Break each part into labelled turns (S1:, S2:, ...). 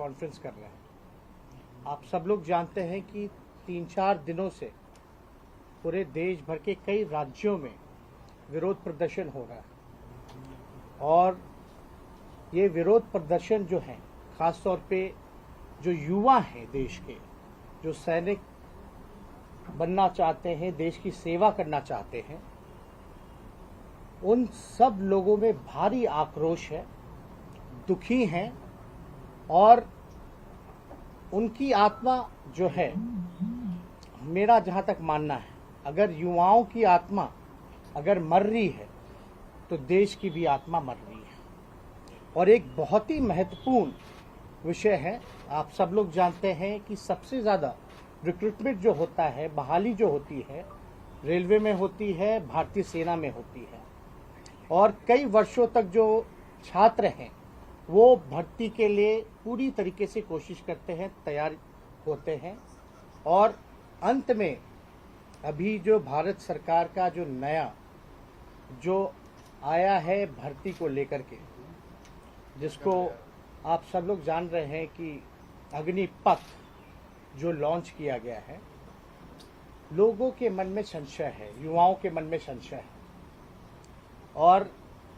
S1: Conference कर रहे हैं। आप सब लोग जानते हैं कि 3-4 दिनों से पूरे देश भर के कई राज्यों में विरोध प्रदर्शन हो रहा है और ये विरोध प्रदर्शन जो है खास तौर पे जो युवा हैं देश के, जो सैनिक बनना चाहते हैं, देश की सेवा करना चाहते हैं, उन सब लोगों में भारी आक्रोश है, दुखी हैं और उनकी आत्मा जो है, मेरा जहाँ तक मानना है, अगर युवाओं की आत्मा अगर मर रही है तो देश की भी आत्मा मर रही है। और एक बहुत ही महत्वपूर्ण विषय है, आप सब लोग जानते हैं कि सबसे ज़्यादा रिक्रूटमेंट जो होता है, बहाली जो होती है, रेलवे में होती है, भारतीय सेना में होती है और कई वर्षों तक जो छात्र हैं वो भर्ती के लिए पूरी तरीके से कोशिश करते हैं, तैयार होते हैं और अंत में अभी जो भारत सरकार का जो नया जो आया है भर्ती को लेकर के, जिसको आप सब लोग जान रहे हैं कि अग्निपथ जो लॉन्च किया गया है, लोगों के मन में संशय है, युवाओं के मन में संशय है और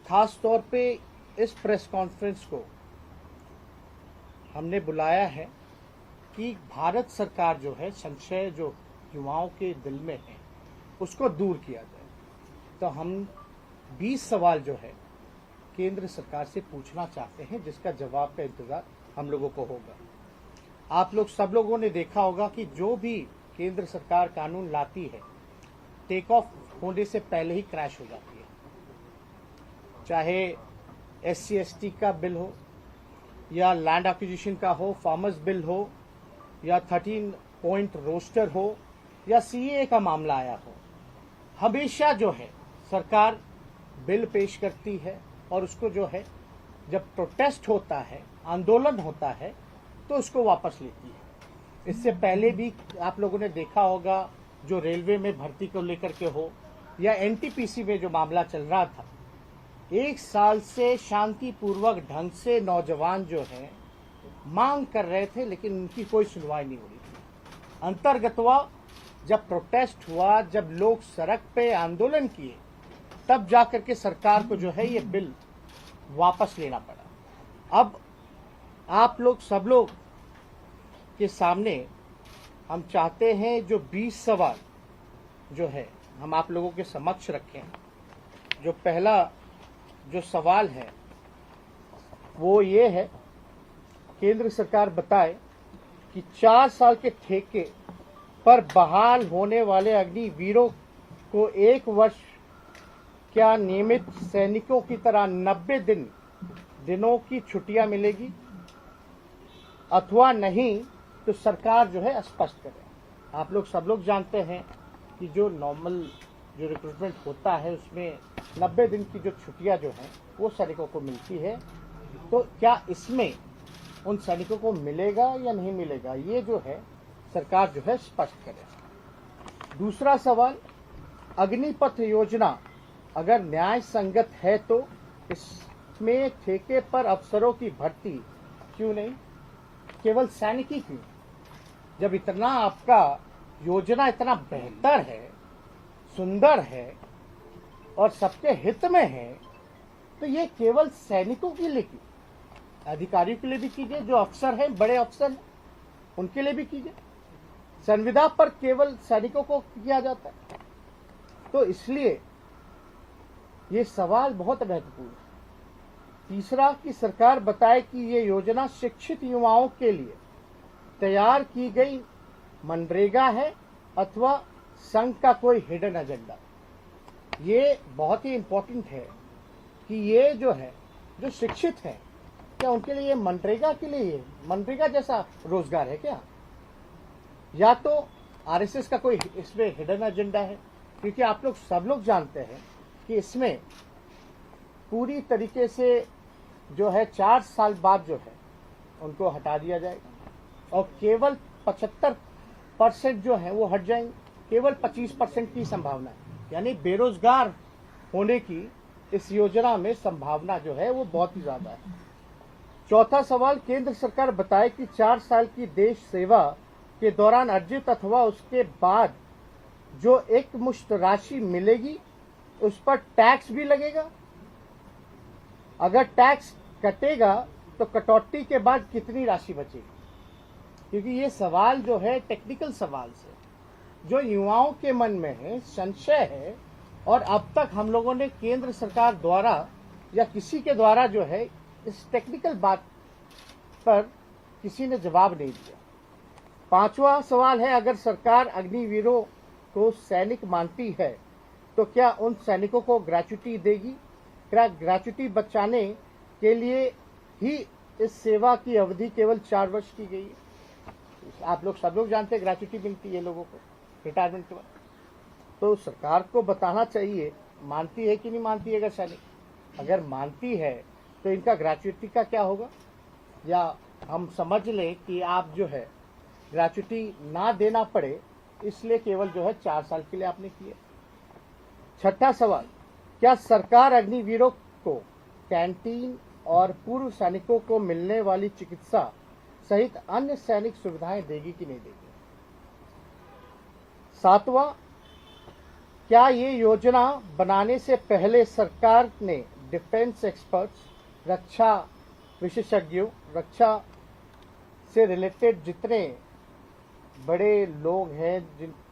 S1: खास तौर पे इस प्रेस कॉन्फ्रेंस को हमने बुलाया है कि भारत सरकार जो है संशय जो युवाओं के दिल में है उसको दूर किया जाए। तो हम 20 सवाल जो है केंद्र सरकार से पूछना चाहते हैं, जिसका जवाब का इंतजार हम लोगों को होगा। आप लोग सब लोगों ने देखा होगा कि जो भी केंद्र सरकार कानून लाती है, टेक ऑफ होने से पहले ही क्रैश हो जाती है। चाहे SC/ST का बिल हो या लैंड एक्विजिशन का हो, फार्मर्स बिल हो या 13 पॉइंट रोस्टर हो या CAA का मामला आया हो, हमेशा जो है सरकार बिल पेश करती है और उसको जो है जब प्रोटेस्ट होता है, आंदोलन होता है, तो उसको वापस लेती है। इससे पहले भी आप लोगों ने देखा होगा, जो रेलवे में भर्ती को लेकर के हो या NTPC में जो मामला चल रहा था, 1 साल से शांतिपूर्वक ढंग से नौजवान जो हैं मांग कर रहे थे, लेकिन उनकी कोई सुनवाई नहीं हो रही थी। अंतर्गतवा जब प्रोटेस्ट हुआ, जब लोग सड़क पे आंदोलन किए, तब जाकर के सरकार को जो है ये बिल वापस लेना पड़ा। अब आप लोग सब लोग के सामने हम चाहते हैं जो 20 सवाल जो है हम आप लोगों के समक्ष रखें। जो पहला जो सवाल है वो ये है, केंद्र सरकार बताए कि 4 साल के ठेके पर बहाल होने वाले अग्निवीरों को 1 वर्ष क्या नियमित सैनिकों की तरह 90 दिनों की छुट्टियां मिलेगी अथवा नहीं, तो सरकार जो है स्पष्ट करे। आप लोग सब लोग जानते हैं कि जो नॉर्मल जो रिक्रूटमेंट होता है उसमें 90 दिन की जो छुट्टियां जो हैं वो सैनिकों को मिलती है, तो क्या इसमें उन सैनिकों को मिलेगा या नहीं मिलेगा, ये जो है सरकार जो है स्पष्ट करे। दूसरा सवाल, अग्निपथ योजना अगर न्याय संगत है तो इसमें ठेके पर अफसरों की भर्ती क्यों नहीं, केवल सैनिक ही क्यों? जब इतना आपका योजना इतना बेहतर है, सुंदर है और सबके हित में है, तो ये केवल सैनिकों के लिए क्यों? अधिकारियों के लिए भी कीजिए, जो अफसर हैं, बड़े अफसर हैं, उनके लिए भी कीजिए। संविदा पर केवल सैनिकों को किया जाता है। तो इसलिए ये सवाल बहुत महत्वपूर्ण है। तीसरा, कि सरकार बताए कि ये योजना शिक्षित युवाओं के लिए तैयार की गई मनरेगा है अथवा संघ का कोई हिडन एजेंडा। ये बहुत ही इंपॉर्टेंट है कि ये जो है, जो शिक्षित है, क्या उनके लिए मनरेगा के लिए मनरेगा जैसा रोजगार है क्या, या तो RSS का कोई इसमें हिडन एजेंडा है? क्योंकि आप लोग सब लोग जानते हैं कि इसमें पूरी तरीके से जो है 4 साल बाद जो है उनको हटा दिया जाएगा और केवल 75% जो है वो हट जाएंगे, केवल 25% की संभावना है। यानी बेरोजगार होने की इस योजना में संभावना जो है वो बहुत ही ज्यादा है। चौथा सवाल, केंद्र सरकार बताए कि 4 साल की देश सेवा के दौरान अर्जित अथवा उसके बाद जो एक मुश्त राशि मिलेगी उस पर टैक्स भी लगेगा। अगर टैक्स कटेगा तो कटौती के बाद कितनी राशि बचेगी? क्योंकि ये सवाल जो है टेक्निकल सवाल से जो युवाओं के मन में है, संशय है, और अब तक हम लोगों ने केंद्र सरकार द्वारा या किसी के द्वारा जो है इस टेक्निकल बात पर किसी ने जवाब नहीं दिया। पांचवा सवाल है, अगर सरकार अग्निवीरों को सैनिक मानती है तो क्या उन सैनिकों को ग्रेच्युटी देगी? क्या ग्रेच्युटी बचाने के लिए ही इस सेवा की अवधि केवल 4 वर्ष की गई है? आप लोग सब लोग जानते हैं ग्रेच्युटी मिलती है लोगों को रिटायरमेंट के बाद। तो सरकार को बताना चाहिए मानती है कि नहीं मानती है। अगर सैनिक अगर मानती है तो इनका ग्रेच्युटी का क्या होगा? या हम समझ लें कि आप जो है ग्रेच्युटी ना देना पड़े इसलिए केवल जो है 4 साल के लिए आपने किया। छठा सवाल, क्या सरकार अग्निवीरों को कैंटीन और पूर्व सैनिकों को मिलने वाली चिकित्सा सहित अन्य सैनिक सुविधाएं देगी कि नहीं देगी? सातवां, क्या ये योजना बनाने से पहले सरकार ने डिफेंस एक्सपर्ट्स, रक्षा विशेषज्ञों, रक्षा से रिलेटेड जितने बड़े लोग हैं,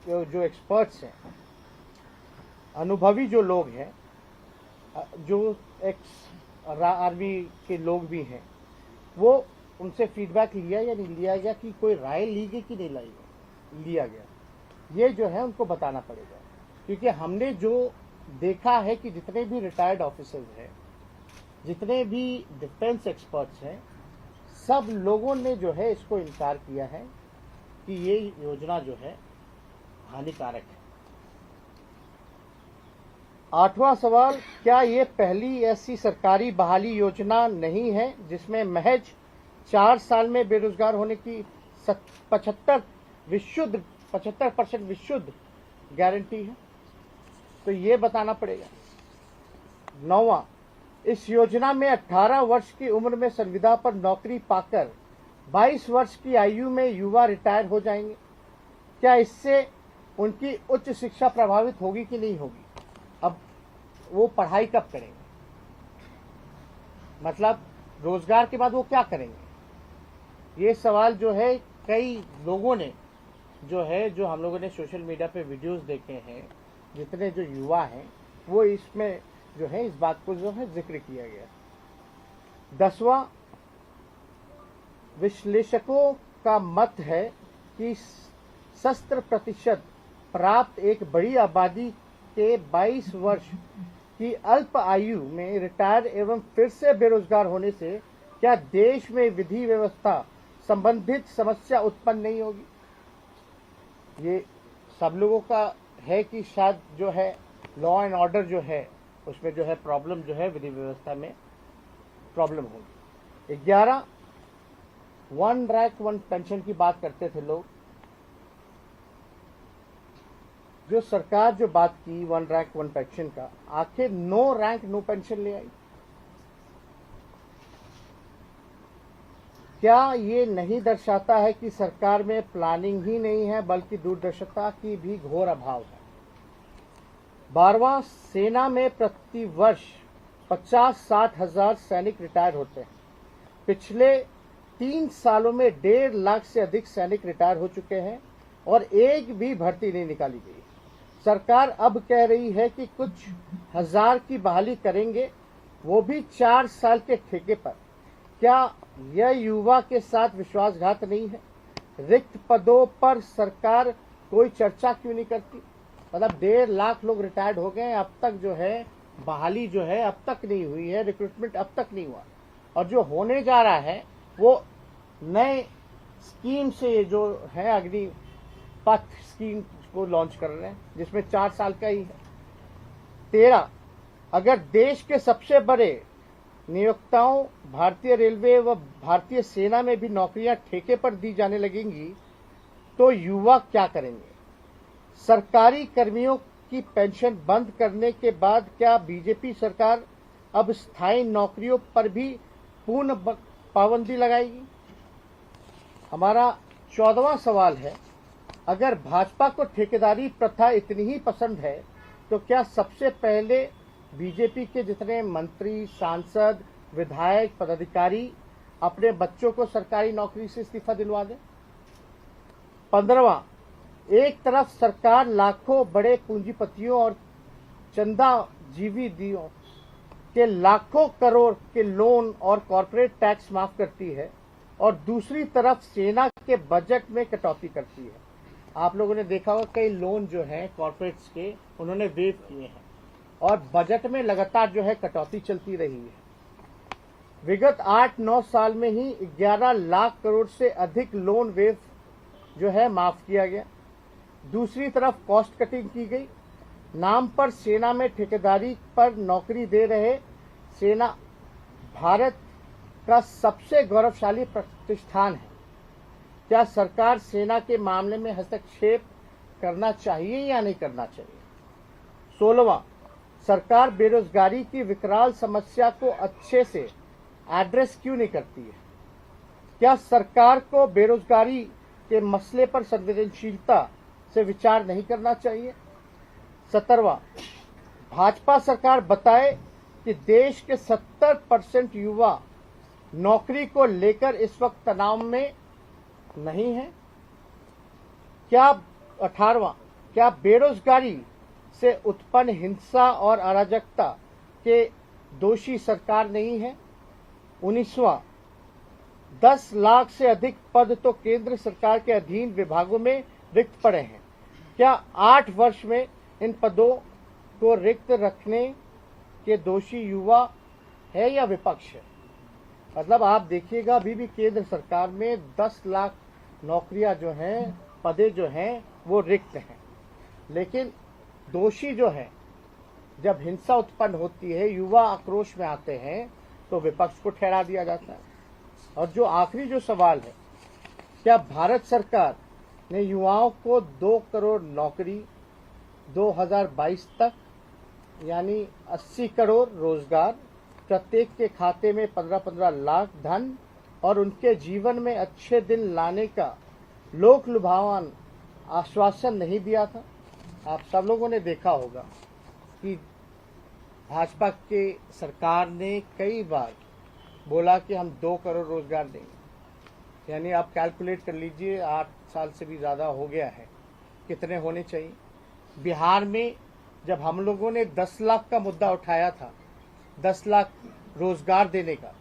S1: जो एक्सपर्ट्स हैं, अनुभवी जो लोग हैं, जो एक्स आर्मी के लोग भी हैं, वो उनसे फीडबैक लिया या नहीं लिया गया, कि कोई राय ली गई कि नहीं लिया गया? ये जो है उनको बताना पड़ेगा। क्योंकि हमने जो देखा है कि जितने भी रिटायर्ड ऑफिसर्स हैं, जितने भी डिफेंस एक्सपर्ट्स हैं, सब लोगों ने जो है इसको इनकार किया है कि ये योजना जो है हानिकारक है। आठवां सवाल, क्या ये पहली ऐसी सरकारी बहाली योजना नहीं है जिसमें महज 4 साल में बेरोजगार होने की 75% विशुद्ध गारंटी है? तो ये बताना पड़ेगा। 9वां, इस योजना में 18 वर्ष की उम्र में संविदा पर नौकरी पाकर 22 वर्ष की आयु में युवा रिटायर हो जाएंगे। क्या इससे उनकी उच्च शिक्षा प्रभावित होगी कि नहीं होगी? अब वो पढ़ाई कब करेंगे? मतलब रोजगार के बाद वो क्या करेंगे? ये सवाल जो है कई लोगों ने जो है, जो हम लोगों ने सोशल मीडिया पे वीडियोस देखे हैं, जितने जो युवा हैं, वो इसमें जो है इस बात को जो है जिक्र किया गया। 10वां, विश्लेषकों का मत है कि शस्त्र प्रतिशत प्राप्त एक बड़ी आबादी के 22 वर्ष की अल्प आयु में रिटायर एवं फिर से बेरोजगार होने से क्या देश में विधि व्यवस्था संबंधित समस्या उत्पन्न नहीं होगी? ये सब लोगों का है कि शायद जो है लॉ एंड ऑर्डर जो है उसमें जो है प्रॉब्लम जो है विधि व्यवस्था में प्रॉब्लम होगी। 11, 1 रैंक 1 पेंशन की बात करते थे लोग। जो सरकार जो बात की 1 रैंक 1 पेंशन का, आखिर 9 रैंक नो पेंशन ले आई। क्या ये नहीं दर्शाता है कि सरकार में प्लानिंग ही नहीं है बल्कि दूरदर्शिता की भी घोर अभाव है? 12वां, सेना में प्रति वर्ष 50-60 हजार सैनिक रिटायर होते हैं। पिछले 3 सालों में 1.5 लाख से अधिक सैनिक रिटायर हो चुके हैं और एक भी भर्ती नहीं निकाली गई। सरकार अब कह रही है कि कुछ हजार की बहाली करेंगे, वो भी 4 साल के ठेके पर। क्या यह युवा के साथ विश्वासघात नहीं है? रिक्त पदों पर सरकार कोई चर्चा क्यों नहीं करती? मतलब 1.5 लाख लोग रिटायर्ड हो गए, अब तक जो है बहाली जो है अब तक नहीं हुई है, रिक्रूटमेंट अब तक नहीं हुआ, और जो होने जा रहा है वो नए स्कीम से जो है अग्निपथ स्कीम को लॉन्च कर रहे हैं जिसमें 4 साल का ही है। 13, अगर देश के सबसे बड़े नियोक्ताओं भारतीय रेलवे व भारतीय सेना में भी नौकरियां ठेके पर दी जाने लगेंगी तो युवा क्या करेंगे? सरकारी कर्मियों की पेंशन बंद करने के बाद क्या बीजेपी सरकार अब स्थायी नौकरियों पर भी पूर्ण पाबंदी लगाएगी? हमारा 14वां सवाल है, अगर भाजपा को ठेकेदारी प्रथा इतनी ही पसंद है तो क्या सबसे पहले बीजेपी के जितने मंत्री, सांसद, विधायक, पदाधिकारी अपने बच्चों को सरकारी नौकरी से इस्तीफा दिलवा दें? 15वां, एक तरफ सरकार लाखों बड़े पूंजीपतियों और चंदाजीवियों के लाखों करोड़ के लोन और कॉर्पोरेट टैक्स माफ करती है और दूसरी तरफ सेना के बजट में कटौती करती है। आप लोगों ने देखा होगा कई लोन जो हैं कॉर्पोरेट्स के उन्होंने वेव किए हैं और बजट में लगातार जो है कटौती चलती रही है। विगत 8-9 साल में ही 11 लाख करोड़ से अधिक लोन वेव जो है माफ किया गया। दूसरी तरफ कॉस्ट कटिंग की गई। नाम पर सेना में ठेकेदारी पर नौकरी दे रहे सेना भारत का सबसे गौरवशाली प्रतिष्ठान है। क्या सरकार सेना के मामले में हस्तक्षेप करना चाहिए या नहीं करना चाहिए? 16वां, सरकार बेरोजगारी की विकराल समस्या को अच्छे से एड्रेस क्यों नहीं करती है? क्या सरकार को बेरोजगारी के मसले पर संवेदनशीलता से विचार नहीं करना चाहिए? 17वां, भाजपा सरकार बताए कि देश के 70% युवा नौकरी को लेकर इस वक्त तनाव में नहीं है। क्या 18वां, क्या बेरोजगारी से उत्पन्न हिंसा और अराजकता के दोषी सरकार नहीं है? 19वां, 10 लाख से अधिक पद तो केंद्र सरकार के अधीन विभागों में रिक्त पड़े हैं। क्या 8 वर्ष में इन पदों को रिक्त रखने के दोषी युवा है या विपक्ष है? मतलब आप देखिएगा अभी भी केंद्र सरकार में 10 लाख नौकरियां जो हैं, पदे जो हैं वो रिक्त हैं, लेकिन दोषी जो है जब हिंसा उत्पन्न होती है, युवा आक्रोश में आते हैं तो विपक्ष को ठहरा दिया जाता है। और जो आखिरी जो सवाल है, क्या भारत सरकार ने युवाओं को 2 करोड़ नौकरी 2022 तक यानी 80 करोड़ रोजगार, प्रत्येक के खाते में 15-15 लाख धन और उनके जीवन में अच्छे दिन लाने का लोक लुभावन आश्वासन नहीं दिया था? आप सब लोगों ने देखा होगा कि भाजपा के सरकार ने कई बार बोला कि हम 2 करोड़ रोजगार देंगे, यानी आप कैलकुलेट कर लीजिए 8 साल से भी ज़्यादा हो गया है, कितने होने चाहिए। बिहार में जब हम लोगों ने 10 लाख का मुद्दा उठाया था, 10 लाख रोजगार देने का,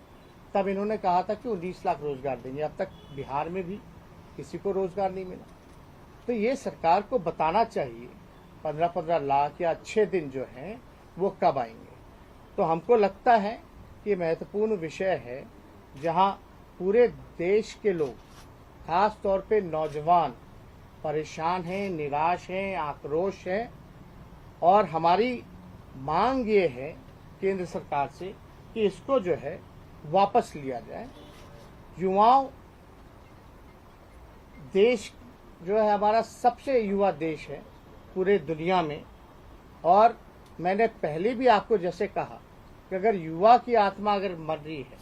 S1: तब इन्होंने कहा था कि 19 लाख रोजगार देंगे। अब तक बिहार में भी किसी को रोजगार नहीं मिला। तो ये सरकार को बताना चाहिए 15-15 लाख या अच्छे दिन जो हैं वो कब आएंगे। तो हमको लगता है कि महत्वपूर्ण विषय है जहां पूरे देश के लोग, खास तौर पे नौजवान परेशान हैं, निराश हैं, आक्रोश हैं और हमारी मांग ये है केंद्र सरकार से कि इसको जो है वापस लिया जाए। युवाओं, देश जो है हमारा सबसे युवा देश है पूरे दुनिया में, और मैंने पहले भी आपको जैसे कहा कि अगर युवा की आत्मा अगर मर रही है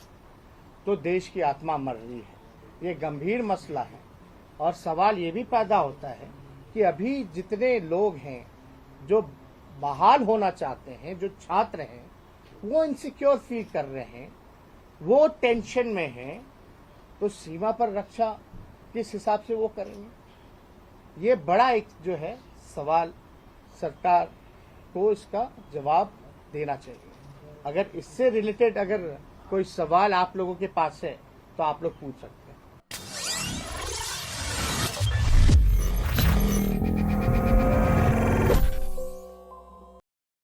S1: तो देश की आत्मा मर रही है। ये गंभीर मसला है और सवाल ये भी पैदा होता है कि अभी जितने लोग हैं जो बहाल होना चाहते हैं, जो छात्र हैं, वो इनसिक्योर फील कर रहे हैं, वो टेंशन में हैं, तो सीमा पर रक्षा किस हिसाब से वो करेंगे? ये बड़ा एक जो है सवाल सरकार को इसका जवाब देना चाहिए। अगर इससे रिलेटेड अगर कोई सवाल आप लोगों के पास है तो आप लोग पूछ सकते हैं।